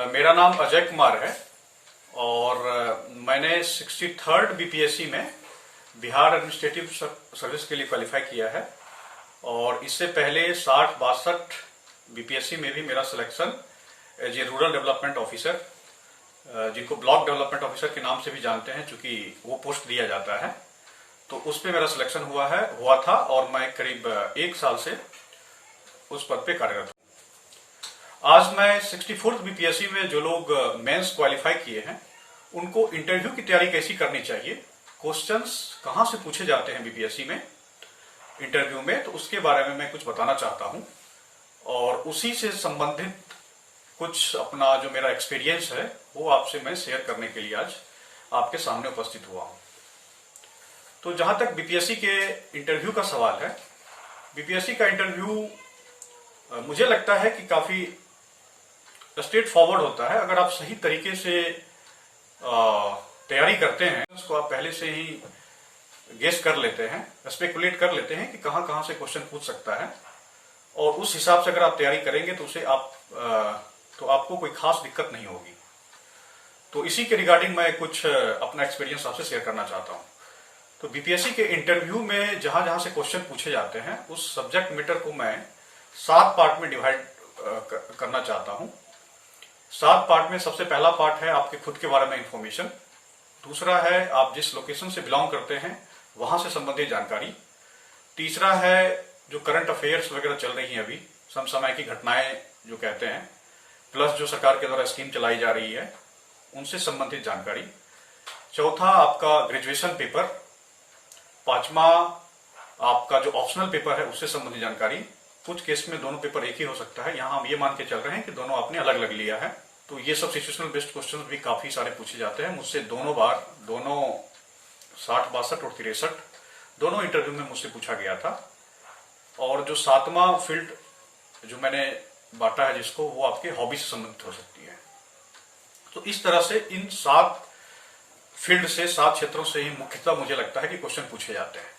मेरा नाम अजय कुमार है और मैंने 63rd बीपीएससी में बिहार एडमिनिस्ट्रेटिव सर्विस के लिए क्वालिफाई किया है। और इससे पहले 60-62 बीपीएससी में भी मेरा selection as a rural development officer, जिनको ब्लॉक डेवलपमेंट ऑफिसर के नाम से भी जानते हैं, चूंकि वो पोस्ट दिया जाता है, तो उस पर मेरा सिलेक्शन हुआ था और मैं करीब 1 साल से उस पद पे कार्यरत हूँ। आज मैं 64th बीपीएससी में जो लोग मेंस क्वालिफाई किए हैं उनको इंटरव्यू की तैयारी कैसी करनी चाहिए, क्वेश्चंस कहां से पूछे जाते हैं बीपीएससी में इंटरव्यू में, तो उसके बारे में मैं कुछ बताना चाहता हूं। और उसी से संबंधित कुछ अपना जो मेरा एक्सपीरियंस है वो आपसे मैं शेयर करने के लिए आज आपके सामने उपस्थित हुआ हूं। तो जहां तक बीपीएससी के इंटरव्यू का सवाल है, बीपीएससी का इंटरव्यू मुझे लगता है कि काफी स्ट्रेट फॉरवर्ड होता है। अगर आप सही तरीके से तैयारी करते हैं, उसको आप पहले से ही गेस कर लेते हैं, स्पेकुलेट कर लेते हैं कि कहां कहां से क्वेश्चन पूछ सकता है, और उस हिसाब से अगर आप तैयारी करेंगे तो उसे तो आपको कोई खास दिक्कत नहीं होगी। तो इसी के रिगार्डिंग मैं कुछ अपना एक्सपीरियंस आपसे शेयर करना चाहता हूं। तो बीपीएससी के इंटरव्यू में जहां जहां से क्वेश्चन पूछे जाते हैं उस सब्जेक्ट मैटर को मैं 7 पार्ट में डिवाइड करना चाहता हूं। 7 पार्ट में सबसे पहला पार्ट है आपके खुद के बारे में इंफॉर्मेशन, दूसरा है आप जिस लोकेशन से बिलोंग करते हैं वहां से संबंधित जानकारी, तीसरा है जो करंट अफेयर्स वगैरह चल रही हैं अभी, समसामय की घटनाएं जो कहते हैं, प्लस जो सरकार के द्वारा स्कीम चलाई जा रही है उनसे संबंधित जानकारी, चौथा आपका ग्रेजुएशन पेपर, पांचवा आपका जो ऑप्शनल पेपर है उससे संबंधित जानकारी। कुछ केस में दोनों पेपर एक ही हो सकता है, यहां हम ये मान के चल रहे हैं कि दोनों आपने अलग अलग लिया है। तो ये सब सिचुएशनल बेस्ड क्वेश्चंस भी काफी सारे पूछे जाते हैं मुझसे। दोनों 60, 62 और 63 दोनों इंटरव्यू में मुझसे पूछा गया था। और जो 7वां फील्ड जो मैंने बांटा है जिसको, वो आपके हॉबी से संबंधित हो सकती है। तो इस तरह से इन 7 फील्ड से, 7 क्षेत्रों से ही मुख्यतः मुझे लगता है कि क्वेश्चन पूछे जाते हैं।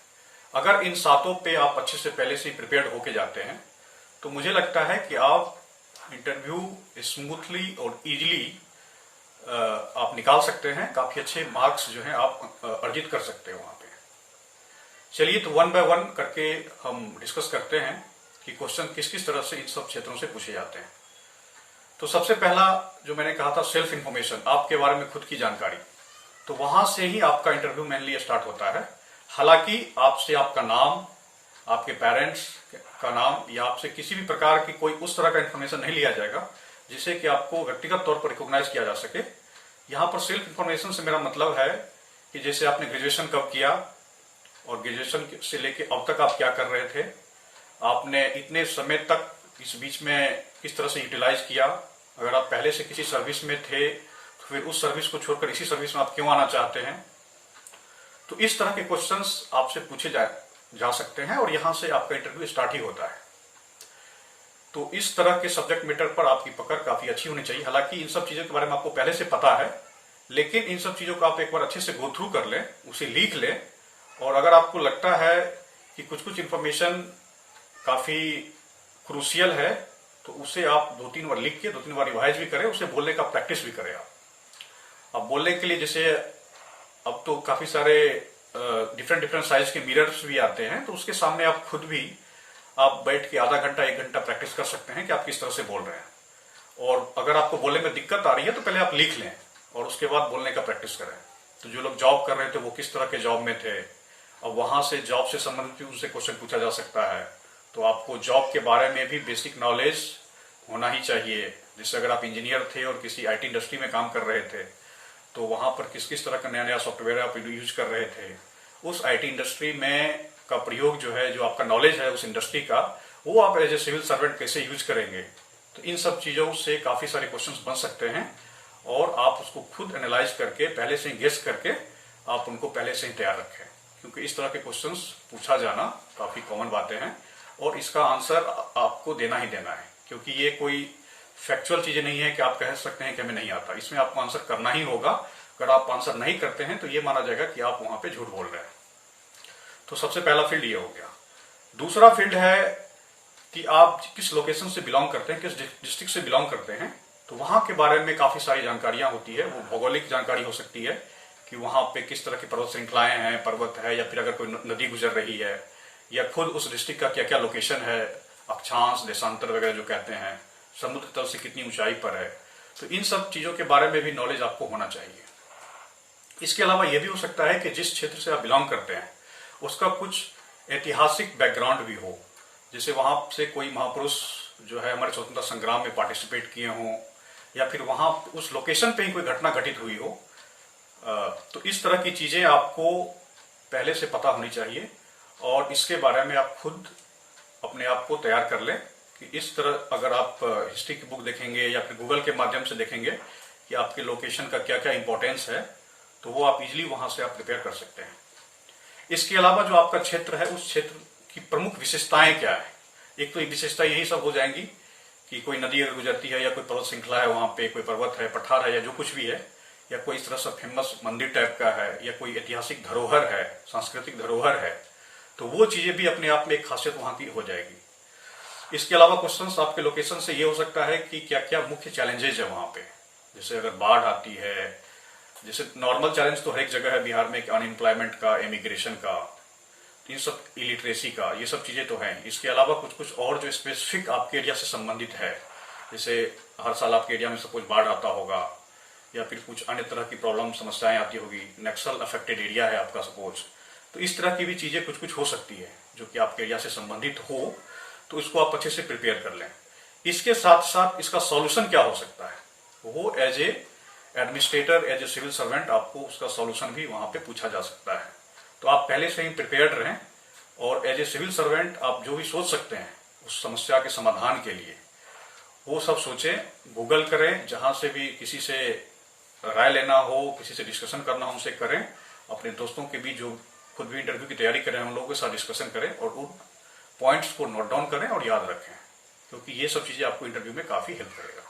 अगर इन 7 पे आप अच्छे से पहले से प्रिपेयर्ड होके जाते हैं तो मुझे लगता है कि आप इंटरव्यू स्मूथली और इजीली आप निकाल सकते हैं, काफी अच्छे मार्क्स जो हैं आप अर्जित कर सकते हैं वहां पे। चलिए, तो 1 बाय 1 करके हम डिस्कस करते हैं कि क्वेश्चन किस किस तरह से इन सब क्षेत्रों से पूछे जाते हैं। तो सबसे पहला जो मैंने कहा था, सेल्फ इंफॉर्मेशन, आपके बारे में खुद की जानकारी, तो वहां से ही आपका इंटरव्यू मेनली स्टार्ट होता है। हालांकि आपसे आपका नाम, आपके पेरेंट्स का नाम या आपसे किसी भी प्रकार की कोई उस तरह का इंफॉर्मेशन नहीं लिया जाएगा जिससे कि आपको व्यक्तिगत तौर पर रिकॉग्नाइज किया जा सके। यहां पर सेल्फ इंफॉर्मेशन से मेरा मतलब है कि जैसे आपने ग्रेजुएशन कब किया और ग्रेजुएशन से लेके अब तक आप क्या कर रहे थे, आपने इतने समय तक इस बीच में किस तरह से यूटिलाइज किया, अगर आप पहले से किसी सर्विस में थे तो फिर उस सर्विस को छोड़कर इसी सर्विस में आप क्यों आना चाहते हैं। तो इस तरह के क्वेश्चंस आपसे पूछे जा सकते हैं और यहां से आपका इंटरव्यू स्टार्ट ही होता है। तो इस तरह के सब्जेक्ट मैटर पर आपकी पकड़ काफी अच्छी होनी चाहिए। हालांकि इन सब चीजों के बारे में आपको पहले से पता है, लेकिन इन सब चीजों को आप एक बार अच्छे से गो थ्रू कर लें, उसे लिख लें, और अगर आपको लगता है कि कुछ कुछ इंफॉर्मेशन काफी क्रूशियल है तो उसे आप 2-3 बार लिख के 2-3 बार रिवाइज भी करें, उसे बोलने का प्रैक्टिस भी करें। आप बोलने के लिए, जैसे अब तो काफी सारे डिफरेंट साइज के मिरर्स भी आते हैं, तो उसके सामने आप खुद भी आप बैठ के आधा घंटा 1 घंटा प्रैक्टिस कर सकते हैं कि आप किस तरह से बोल रहे हैं। और अगर आपको बोलने में दिक्कत आ रही है तो पहले आप लिख लें और उसके बाद बोलने का प्रैक्टिस करें। तो जो लोग जॉब कर रहे थे वो किस तरह के जॉब में थे, अब वहां से जॉब से संबंधित उनसे क्वेश्चन पूछा जा सकता है, तो आपको जॉब के बारे में भी बेसिक नॉलेज होना ही चाहिए। जैसे अगर आप इंजीनियर थे और किसी IT इंडस्ट्री में काम कर रहे थे तो वहां पर किस किस तरह का नया नया सॉफ्टवेयर आप यूज कर रहे थे, उस IT इंडस्ट्री में का प्रयोग जो है, जो आपका नॉलेज है उस इंडस्ट्री का, वो आप एज ए सिविल सर्वेंट कैसे यूज करेंगे। तो इन सब चीजों से काफी सारे क्वेश्चंस बन सकते हैं और आप उसको खुद एनालाइज करके, पहले से ही गेस करके आप उनको पहले से ही तैयार रखें, क्योंकि इस तरह के क्वेश्चंस पूछा जाना काफी कॉमन बातें हैं और इसका आंसर आपको देना ही देना है, क्योंकि ये कोई फैक्चुअल चीजें नहीं है कि आप कह सकते हैं कि हमें नहीं आता। इसमें आपको आंसर करना ही होगा। अगर आप आंसर नहीं करते हैं तो ये माना जाएगा कि आप वहां पे झूठ बोल रहे हैं। तो सबसे पहला फील्ड ये हो गया। दूसरा फील्ड है कि आप किस लोकेशन से बिलोंग करते हैं, किस डिस्ट्रिक्ट से बिलोंग करते हैं, तो वहां के बारे में काफी सारी जानकारियां होती है। वो भौगोलिक जानकारी हो सकती है कि वहां पे किस तरह की पर्वत श्रृंखलाएं हैं, पर्वत है, या फिर अगर कोई नदी गुजर रही है, या खुद उस डिस्ट्रिक्ट का क्या क्या लोकेशन है, अक्षांश, देशांतर वगैरह जो कहते हैं, समुद्र तल से कितनी ऊंचाई पर है। तो इन सब चीजों के बारे में भी नॉलेज आपको होना चाहिए। इसके अलावा यह भी हो सकता है कि जिस क्षेत्र से आप बिलोंग करते हैं उसका कुछ ऐतिहासिक बैकग्राउंड भी हो, जैसे वहां से कोई महापुरुष जो है हमारे स्वतंत्रता संग्राम में पार्टिसिपेट किए हों, या फिर वहां उस लोकेशन पे ही कोई घटना घटित हुई हो। तो इस तरह की चीजें आपको पहले से पता होनी चाहिए, और इसके बारे में आप खुद अपने आप को तैयार कर लें कि इस तरह अगर आप हिस्ट्री की बुक देखेंगे या फिर गूगल के माध्यम से देखेंगे कि आपके लोकेशन का क्या क्या इंपॉर्टेंस है, तो वो आप इजीली वहां से आप प्रिपेयर कर सकते हैं। इसके अलावा जो आपका क्षेत्र है उस क्षेत्र की प्रमुख विशेषताएं क्या है। एक तो विशेषता यही सब हो जाएंगी कि कोई नदी अगर गुजरती है, या कोई पर्वत श्रृंखला है, वहां पे कोई पर्वत है, पठार है, या जो कुछ भी है, या कोई इस तरह से फेमस मंदिर टाइप का है, या कोई ऐतिहासिक धरोहर है, सांस्कृतिक धरोहर है, तो वो चीजें भी अपने आप में एक खासियत वहां की हो जाएगी। इसके अलावा क्वेश्चंस आपके लोकेशन से ये हो सकता है कि क्या क्या मुख्य चैलेंजेज है वहां पे, जैसे अगर बाढ़ आती है, जैसे नॉर्मल चैलेंज तो हर एक जगह है बिहार में, अनएम्प्लॉयमेंट का, इमिग्रेशन का, इन सब, इलिटरेसी का, ये सब चीजें तो हैं। इसके अलावा कुछ कुछ और जो स्पेसिफिक आपके एरिया से संबंधित है, जैसे हर साल आपके एरिया में सपोज बाढ़ आता होगा, या फिर कुछ अन्य तरह की प्रॉब्लम समस्याएं आती होगी, नक्सल अफेक्टेड एरिया है आपका सपोज, तो इस तरह की भी चीजें कुछ कुछ हो सकती है जो कि आपके एरिया से संबंधित हो, तो इसको आप अच्छे से प्रिपेयर कर लें। इसके साथ साथ इसका सॉल्यूशन क्या हो सकता है, वो as a administrator, as a civil servant आपको उसका सॉल्यूशन भी वहां पे पूछा जा सकता है। तो आप पहले से ही प्रिपेयर्ड रहें, और एज ए सिविल सर्वेंट आप जो भी सोच सकते हैं उस समस्या के समाधान के लिए, वो सब सोचें, गूगल करें, जहां से भी किसी से राय लेना हो, किसी से डिस्कशन करना हो उनसे करें, अपने दोस्तों के बीच जो खुद भी इंटरव्यू की तैयारी करें उन लोगों के साथ डिस्कशन करें, और उन पॉइंट्स को नोट डाउन करें और याद रखें, क्योंकि ये सब चीजें आपको इंटरव्यू में काफी हेल्प करेगा।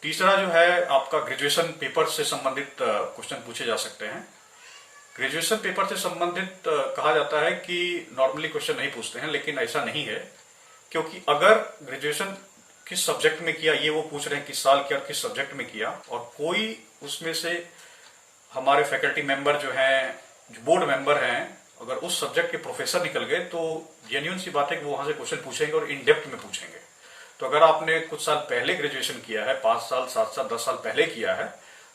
तीसरा जो है आपका ग्रेजुएशन पेपर से संबंधित क्वेश्चन पूछे जा सकते हैं। ग्रेजुएशन पेपर से संबंधित कहा जाता है कि नॉर्मली क्वेश्चन नहीं पूछते हैं, लेकिन ऐसा नहीं है, क्योंकि अगर ग्रेजुएशन किस सब्जेक्ट में किया ये वो पूछ रहे हैं, किस साल किया और किस सब्जेक्ट में किया, और कोई उसमें से हमारे फैकल्टी मेंबर जो हैं, जो बोर्ड मेंबर हैं, अगर उस सब्जेक्ट के प्रोफेसर निकल गए तो जेन्युइन सी बात है कि वो वहां से क्वेश्चन पूछेंगे और इन डेप्थ में पूछेंगे। तो अगर आपने कुछ साल पहले ग्रेजुएशन किया है, 5 साल, 7 साल, 10 साल पहले किया है,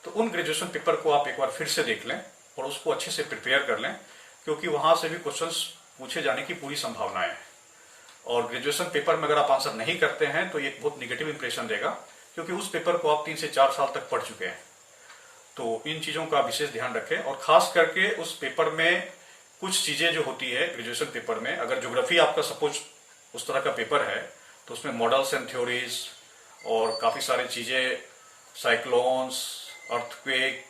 तो उन ग्रेजुएशन पेपर को आप एक बार फिर से देख लें और उसको अच्छे से प्रिपेयर कर लें, क्योंकि वहां से भी क्वेश्चंस पूछे जाने की पूरी संभावनाएं है। और ग्रेजुएशन पेपर में अगर आप आंसर नहीं करते हैं तो एक बहुत निगेटिव इंप्रेशन देगा, क्योंकि उस पेपर को आप 3 से 4 साल तक पढ़ चुके हैं। तो इन चीजों का विशेष ध्यान रखें, और खास करके उस पेपर में कुछ चीजें जो होती है ग्रेजुएशन पेपर में, अगर ज्योग्राफी आपका सपोज उस तरह का पेपर है, तो उसमें मॉडल्स एंड थ्योरीज और काफी सारी चीजें, साइक्लोन्स, अर्थक्वेक,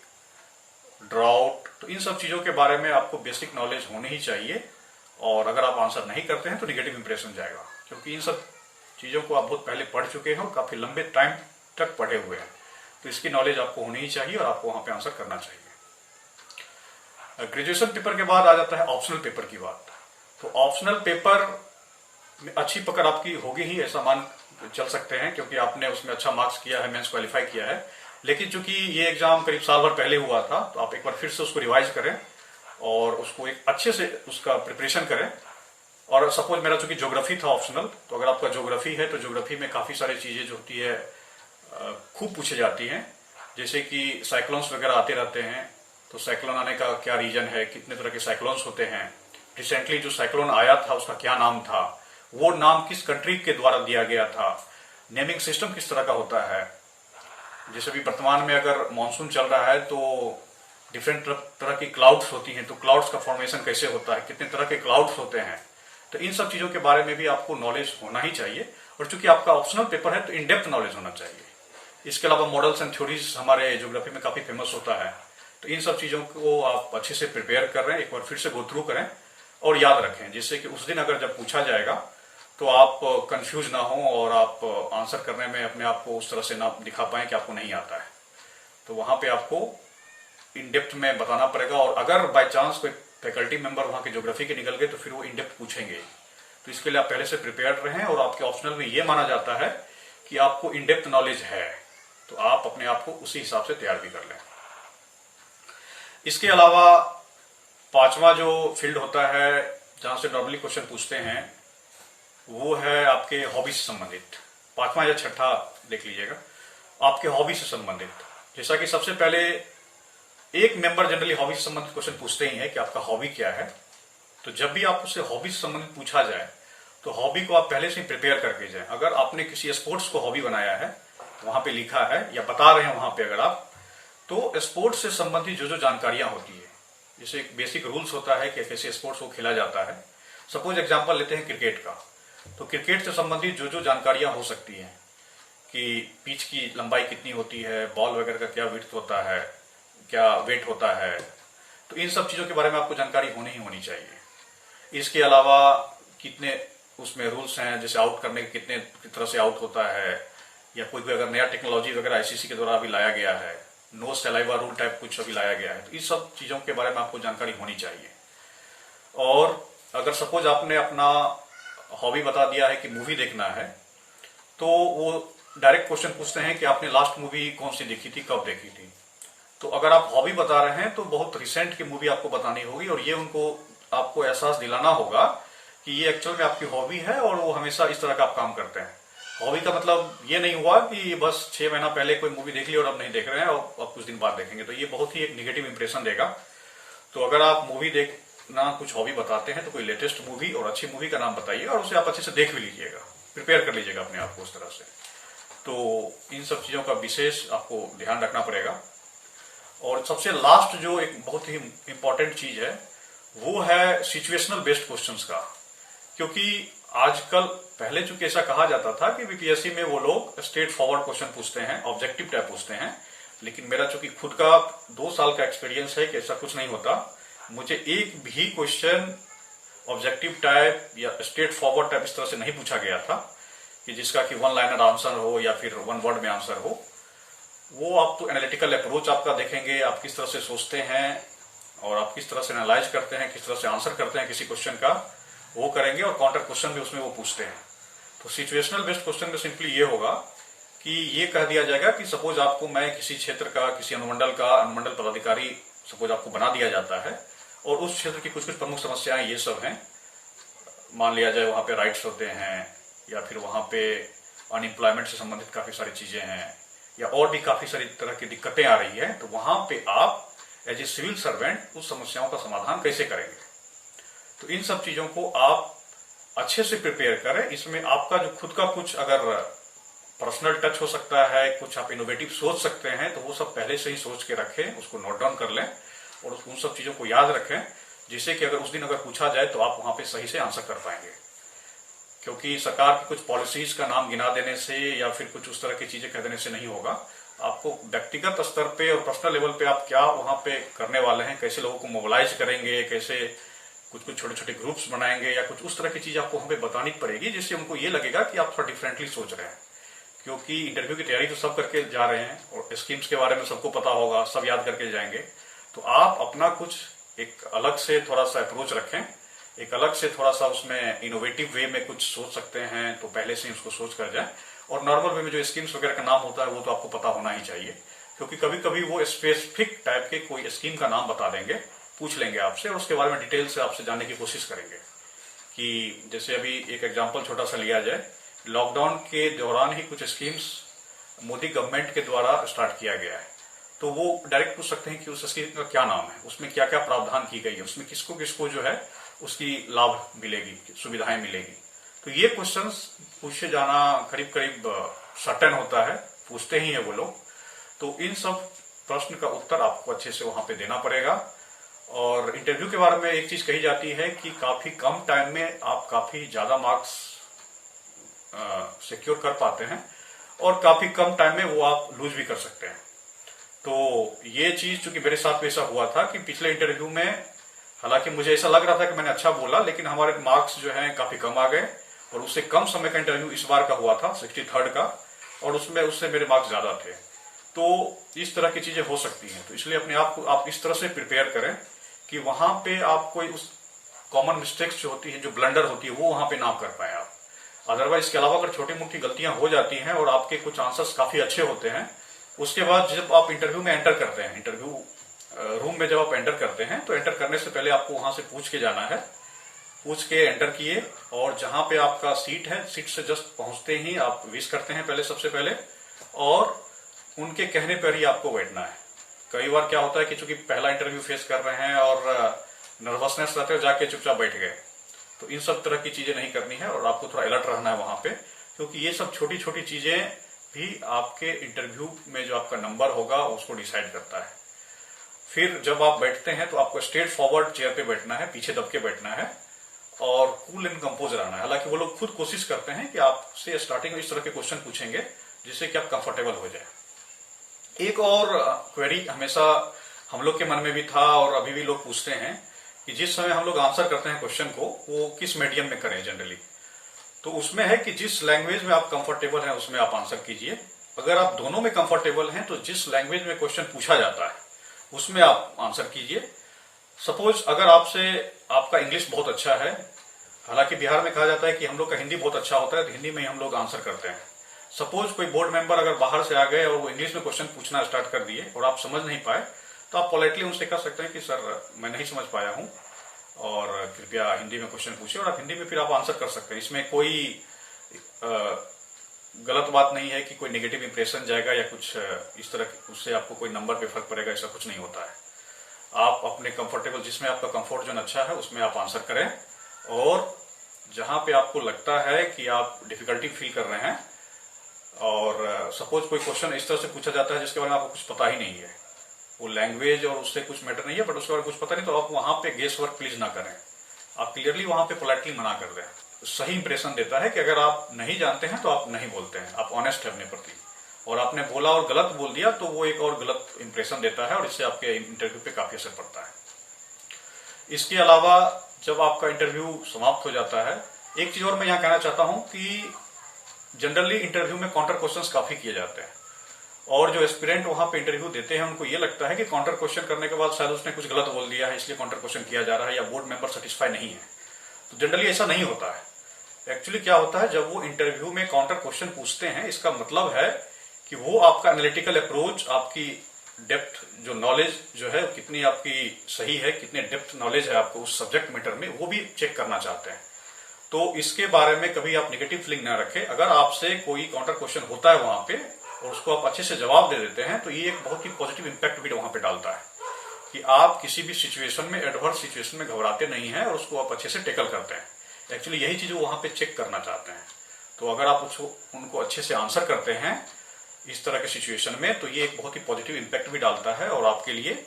ड्राउट, तो इन सब चीजों के बारे में आपको बेसिक नॉलेज होनी ही चाहिए। और अगर आप आंसर नहीं करते हैं तो निगेटिव इंप्रेशन जाएगा, क्योंकि इन सब चीजों को आप बहुत पहले पढ़ चुके हैं और काफी लंबे टाइम तक पढ़े हुए हैं। तो इसकी नॉलेज आपको होनी ही चाहिए और आपको वहां पे आंसर करना चाहिए। ग्रेजुएशन पेपर के बाद आ जाता है ऑप्शनल पेपर की बात। तो ऑप्शनल पेपर में अच्छी पकड़ आपकी होगी ही, ऐसा मान चल सकते हैं, क्योंकि आपने उसमें अच्छा मार्क्स किया है, मेंस क्वालिफाई किया है। लेकिन चूंकि ये एग्जाम करीब साल भर पहले हुआ था, तो आप एक बार फिर से उसको रिवाइज करें और उसको एक अच्छे से उसका प्रिपरेशन करें। और सपोज मेरा चूंकि ज्योग्राफी था ऑप्शनल, तो अगर आपका ज्योग्राफी है तो ज्योग्राफी में काफी सारी चीजें जो होती है खूब पूछी जाती हैं, जैसे कि साइक्लोन्स वगैरह आते रहते हैं, तो साइक्लोन आने का क्या रीजन है, कितने तरह के साइक्लोन्स होते हैं, रिसेंटली जो साइक्लोन आया था उसका क्या नाम था, वो नाम किस कंट्री के द्वारा दिया गया था, नेमिंग सिस्टम किस तरह का होता है। जैसे भी वर्तमान में अगर मानसून चल रहा है तो डिफरेंट तरह की क्लाउड्स होती हैं, तो क्लाउड्स का फॉर्मेशन कैसे होता है, कितने तरह के क्लाउड्स होते हैं, तो इन सब चीजों के बारे में भी आपको नॉलेज होना ही चाहिए। और चूंकि आपका ऑप्शनल पेपर है तो इन डेप्थ नॉलेज होना चाहिए। इसके अलावा मॉडल्स एंड थ्योरीज हमारे ज्योग्राफी में काफी फेमस होता है, तो इन सब चीजों को आप अच्छे से प्रिपेयर कर रहे हैं, एक बार फिर से गो थ्रू करें और याद रखें, जिससे कि उस दिन अगर जब पूछा जाएगा तो आप कंफ्यूज ना हो और आप आंसर करने में अपने आप को उस तरह से ना दिखा पाए कि आपको नहीं आता है। तो वहां पे आपको इन डेप्थ में बताना पड़ेगा, और अगर बाय चांस कोई फैकल्टी मेंबर वहां के ज्योग्राफी के निकल गए तो फिर वो इन डेप्थ पूछेंगे। तो इसके लिए आप पहले से प्रिपेयर्ड रहें। और आपके ऑप्शनल में ये माना जाता है कि आपको इन डेप्थ नॉलेज है, तो आप अपने आप को उसी हिसाब से तैयार भी कर लें। इसके अलावा पांचवा जो फील्ड होता है जहां से नॉर्मली क्वेश्चन पूछते हैं वो है आपके हॉबी से संबंधित। पांचवा या छठा देख लीजिएगा, आपके हॉबी से संबंधित। जैसा कि सबसे पहले एक मेंबर जनरली हॉबी से संबंधित क्वेश्चन पूछते ही है कि आपका हॉबी क्या है। तो जब भी आप उससे हॉबी से संबंधित पूछा जाए तो हॉबी को आप पहले से ही प्रिपेयर करके जाए। अगर आपने किसी स्पोर्ट्स को हॉबी बनाया है, वहां पे लिखा है या बता रहे हैं वहां पे अगर आप, तो स्पोर्ट्स से संबंधित जो जो जानकारियां होती है, जैसे एक बेसिक रूल्स होता है कि कैसे स्पोर्ट्स को खेला जाता है। सपोज एग्जांपल लेते हैं क्रिकेट का, तो क्रिकेट से संबंधित जो जो जानकारियां हो सकती हैं कि पिच की लंबाई कितनी होती है, बॉल वगैरह का क्या विड्थ होता है, क्या वेट होता है, तो इन सब चीजों के बारे में आपको जानकारी होनी ही होनी चाहिए। इसके अलावा कितने उसमें रूल्स हैं, जैसे आउट करने के कितने तरह से आउट होता है, या कोई भी अगर नया टेक्नोलॉजी वगैरह आईसीसी के द्वारा अभी लाया गया है, नो सलाइवा रूल टाइप कुछ अभी लाया गया है, तो इस सब चीजों के बारे में आपको जानकारी होनी चाहिए। और अगर सपोज आपने अपना हॉबी बता दिया है कि मूवी देखना है, तो वो डायरेक्ट क्वेश्चन पूछते हैं कि आपने लास्ट मूवी कौन सी देखी थी, कब देखी थी। तो अगर आप हॉबी बता रहे हैं तो बहुत रिसेंट की मूवी आपको बतानी होगी, और ये उनको आपको एहसास दिलाना होगा कि ये एक्चुअल में आपकी हॉबी है और वो हमेशा इस तरह का आप काम करते हैं। हॉबी का मतलब ये नहीं हुआ कि बस 6 महीना पहले कोई मूवी देख ली और अब नहीं देख रहे हैं और अब कुछ दिन बाद देखेंगे, तो ये बहुत ही एक निगेटिव इंप्रेशन देगा। तो अगर आप मूवी देखना कुछ हॉबी बताते हैं तो कोई लेटेस्ट मूवी और अच्छी मूवी का नाम बताइए और उसे आप अच्छे से देख भी लीजिएगा, प्रिपेयर कर लीजिएगा अपने आप को उस तरह से। तो इन सब चीजों का विशेष आपको ध्यान रखना पड़ेगा। और सबसे लास्ट जो एक बहुत ही इंपॉर्टेंट चीज है वो है सिचुएशनल बेस्ड क्वेश्चंस का, क्योंकि आजकल पहले चूंकि ऐसा कहा जाता था कि बीपीएससी में वो लोग स्ट्रेट फॉरवर्ड क्वेश्चन पूछते हैं, ऑब्जेक्टिव टाइप पूछते हैं, लेकिन मेरा चूंकि खुद का 2 साल का एक्सपीरियंस है कि ऐसा कुछ नहीं होता। मुझे एक भी क्वेश्चन ऑब्जेक्टिव टाइप या स्ट्रेट फॉरवर्ड टाइप इस तरह से नहीं पूछा गया था कि जिसका कि 1 लाइनर आंसर हो या फिर 1 वर्ड में आंसर हो। वो आप तो एनालिटिकल अप्रोच आपका देखेंगे, आप किस तरह से सोचते हैं और आप किस तरह से एनालाइज करते हैं, किस तरह से आंसर करते हैं किसी क्वेश्चन का, वो करेंगे। और काउंटर क्वेश्चन भी उसमें वो पूछते हैं। तो सिचुएशनल बेस्ड क्वेश्चन में सिंपली ये होगा कि ये कह दिया जाएगा कि सपोज आपको, मैं किसी क्षेत्र का, किसी अनुमंडल का अनुमंडल पदाधिकारी सपोज आपको बना दिया जाता है और उस क्षेत्र की कुछ कुछ प्रमुख समस्याएं ये सब हैं। मान लिया जाए वहां पे राइट्स होते हैं, या फिर वहां पे अनएम्प्लॉयमेंट से संबंधित काफी सारी चीजें हैं, या और भी काफी सारी तरह की दिक्कतें आ रही है। तो वहां पे आप एज ए सिविल सर्वेंट उस समस्याओं का समाधान कैसे करेंगे। तो इन सब चीजों को आप अच्छे से प्रिपेयर करें। इसमें आपका जो खुद का कुछ अगर पर्सनल टच हो सकता है, कुछ आप इनोवेटिव सोच सकते हैं, तो वो सब पहले से ही सोच के रखें, उसको नोट डाउन कर लें और उन सब चीजों को याद रखें, जिससे कि अगर उस दिन अगर पूछा जाए तो आप वहां पे सही से आंसर कर पाएंगे। क्योंकि सरकार की कुछ पॉलिसीज का नाम गिना देने से या फिर कुछ उस तरह की चीजें कह देने से नहीं होगा। आपको व्यक्तिगत स्तर पे और पर्सनल लेवल पे आप क्या वहां पे करने वाले हैं, कैसे लोगों को मोबिलाइज करेंगे, कैसे कुछ कुछ छोटे छोटे ग्रुप्स बनाएंगे, या कुछ उस तरह की चीज आपको वहां पे बतानी पड़ेगी, जिससे उनको ये लगेगा कि आप थोड़ा डिफरेंटली सोच रहे हैं। क्योंकि इंटरव्यू की तैयारी तो सब करके जा रहे हैं और स्कीम्स के बारे में सबको पता होगा, सब याद करके जाएंगे। तो आप अपना कुछ एक अलग से थोड़ा सा अप्रोच रखें, एक अलग से थोड़ा सा उसमें इनोवेटिव वे में कुछ सोच सकते हैं, तो पहले से ही उसको सोच कर जाए। और नॉर्मल वे में जो स्कीम्स वगैरह का नाम होता है वो तो आपको पता होना ही चाहिए, क्योंकि कभी कभी वो स्पेसिफिक टाइप के कोई स्कीम का नाम बता देंगे, पूछ लेंगे आपसे और उसके बारे में डिटेल से आपसे जानने की कोशिश करेंगे। कि जैसे अभी एक एग्जांपल छोटा सा लिया जाए, लॉकडाउन के दौरान ही कुछ स्कीम्स मोदी गवर्नमेंट के द्वारा स्टार्ट किया गया है, तो वो डायरेक्ट पूछ सकते हैं कि उस स्कीम का क्या नाम है, उसमें क्या क्या प्रावधान की गई है, उसमें किसको किसको जो है उसकी लाभ मिलेगी, सुविधाएं मिलेगी। तो ये क्वेश्चंस पूछे जाना करीब करीब सर्टेन होता है, पूछते ही है वो लोग। तो इन सब प्रश्न का उत्तर आपको अच्छे से वहां पे देना पड़ेगा। और इंटरव्यू के बारे में एक चीज कही जाती है कि काफी कम टाइम में आप काफी ज्यादा मार्क्स सिक्योर कर पाते हैं और काफी कम टाइम में वो आप लूज भी कर सकते हैं। तो ये चीज चूंकि मेरे साथ ऐसा हुआ था कि पिछले इंटरव्यू में हालांकि मुझे ऐसा लग रहा था कि मैंने अच्छा बोला, लेकिन हमारे मार्क्स जो हैं काफी कम आ गए और उससे कम समय का इंटरव्यू इस बार का हुआ था 63rd का, और उसमें उससे मेरे मार्क्स ज्यादा थे। तो इस तरह की चीजें हो सकती हैं। तो इसलिए अपने आप को आप इस तरह से प्रिपेयर करें कि वहां पे आप कोई उस कॉमन मिस्टेक्स जो होती है, जो ब्लंडर होती है, वो वहां पे ना कर पाए आप। अदरवाइज इसके अलावा अगर छोटी मोटी गलतियां हो जाती हैं और आपके कुछ आंसर्स काफी अच्छे होते हैं, उसके बाद जब आप इंटरव्यू में एंटर करते हैं, इंटरव्यू रूम में जब आप एंटर करते हैं तो एंटर करने से पहले आपको वहां से पूछ के जाना है, पूछ के एंटर किए और जहां पे आपका सीट है, सीट से जस्ट पहुंचते ही आप विश करते हैं पहले, सबसे पहले, और उनके कहने पर ही आपको बैठना है। कई बार क्या होता है कि चूंकि पहला इंटरव्यू फेस कर रहे हैं और नर्वसनेस रहते हो, जाके चुपचाप बैठ गए, तो इन सब तरह की चीजें नहीं करनी है और आपको थोड़ा अलर्ट रहना है वहां पे, क्योंकि ये सब छोटी छोटी चीजें भी आपके इंटरव्यू में जो आपका नंबर होगा उसको डिसाइड करता है। फिर जब आप बैठते हैं तो आपको स्ट्रेट फॉरवर्ड चेयर पे बैठना है, पीछे दब के बैठना है और कूल एंड कंपोज रहना है। हालांकि वो लोग खुद कोशिश करते हैं कि आपसे स्टार्टिंग में इस तरह के क्वेश्चन पूछेंगे जिससे कि आप कंफर्टेबल हो जाए। एक और क्वेरी हमेशा हम लोग के मन में भी था और अभी भी लोग पूछते हैं कि जिस समय हम लोग आंसर करते हैं क्वेश्चन को, वो किस मीडियम में करें जनरली। तो उसमें है कि जिस लैंग्वेज में आप कंफर्टेबल हैं उसमें आप आंसर कीजिए। अगर आप दोनों में कंफर्टेबल हैं तो जिस लैंग्वेज में क्वेश्चन पूछा जाता है उसमें आप आंसर कीजिए। सपोज अगर आपका इंग्लिश बहुत अच्छा है, हालांकि बिहार में कहा जाता है कि हम लोग का हिंदी बहुत अच्छा होता है, तो हिंदी में ही हम लोग आंसर करते हैं। सपोज कोई बोर्ड मेंबर अगर बाहर से आ गए और वो इंग्लिश में क्वेश्चन पूछना स्टार्ट कर दिए और आप समझ नहीं पाए, तो आप पोलाइटली उनसे कह सकते हैं कि सर मैं नहीं समझ पाया हूं और कृपया हिंदी में क्वेश्चन पूछिए, और आप हिंदी में फिर आप आंसर कर सकते हैं। इसमें कोई गलत बात नहीं है कि कोई नेगेटिव इंप्रेशन जाएगा या कुछ इस तरह, उससे आपको कोई नंबर पे फर्क पड़ेगा, ऐसा कुछ नहीं होता है। आप अपने कंफर्टेबल, जिसमें आपका कंफर्ट जोन अच्छा है उसमें आप आंसर करें, और जहां पे आपको लगता है कि आप डिफिकल्टी फील कर रहे हैं और सपोज कोई क्वेश्चन इस तरह से पूछा जाता है जिसके बारे में आपको कुछ पता ही नहीं है, वो लैंग्वेज और उससे कुछ मैटर नहीं है, बट उसके बारे में कुछ पता नहीं, तो आप वहां पे गेस वर्क प्लीज ना करें। आप क्लियरली वहां पे पोलाइटली मना कर दें। सही इंप्रेशन देता है कि अगर आप नहीं जानते हैं तो आप नहीं बोलते हैं, आप ऑनेस्ट है अपने प्रति, और आपने बोला और गलत बोल दिया तो वो एक और गलत इंप्रेशन देता है और इससे आपके इंटरव्यू पे काफी असर पड़ता है। इसके अलावा जब आपका इंटरव्यू समाप्त हो जाता है, एक चीज और मैं यहाँ कहना चाहता हूं कि जनरली इंटरव्यू में काउंटर क्वेश्चंस काफी किए जाते हैं, और जो एस्पिरेंट वहां पे इंटरव्यू देते हैं उनको ये लगता है कि काउंटर क्वेश्चन करने के बाद शायद उसने कुछ गलत बोल दिया है इसलिए काउंटर क्वेश्चन किया जा रहा है, या बोर्ड मेंबर सेटिस्फाई नहीं है। तो जनरली ऐसा नहीं होता है। एक्चुअली क्या होता है, जब वो इंटरव्यू में काउंटर क्वेश्चन पूछते हैं, इसका मतलब है कि वो आपका एनालिटिकल अप्रोच, आपकी डेप्थ जो नॉलेज जो है कितनी आपकी सही है, कितने डेप्थ नॉलेज है आपको उस सब्जेक्ट मैटर में, वो भी चेक करना चाहते हैं। तो इसके बारे में कभी आप नेगेटिव फीलिंग ना रखें। अगर आपसे कोई काउंटर क्वेश्चन होता है वहां पे और उसको आप अच्छे से जवाब दे देते हैं, तो ये एक बहुत ही पॉजिटिव इंपैक्ट भी वहां पे डालता है कि आप किसी भी सिचुएशन में, एडवर्स सिचुएशन में घबराते नहीं हैं और उसको आप अच्छे से टेकल करते हैं। एक्चुअली यही चीज वो वहां पे चेक करना चाहते हैं। तो अगर आप उनको अच्छे से आंसर करते हैं इस तरह के सिचुएशन में, तो ये एक बहुत ही पॉजिटिव इंपैक्ट भी डालता है और आपके लिए,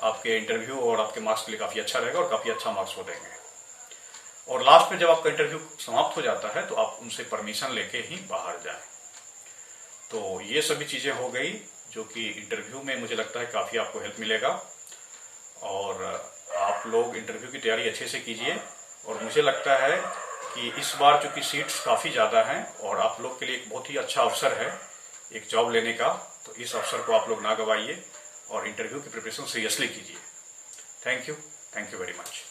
आपके इंटरव्यू और आपके मार्क्स के लिए काफी अच्छा रहेगा और काफी अच्छा मार्क्स हो देंगे। और लास्ट में जब आपका इंटरव्यू समाप्त हो जाता है तो आप उनसे परमिशन लेके ही बाहर जाएं। तो ये सभी चीजें हो गई जो कि इंटरव्यू में मुझे लगता है काफी आपको हेल्प मिलेगा, और आप लोग इंटरव्यू की तैयारी अच्छे से कीजिए। और मुझे लगता है कि इस बार चूंकि सीट्स काफी ज्यादा हैं और आप लोग के लिए एक बहुत ही अच्छा अवसर है एक जॉब लेने का, तो इस अवसर को आप लोग ना गवाइए और इंटरव्यू की प्रिपरेशन सीरियसली कीजिए। Thank you very much.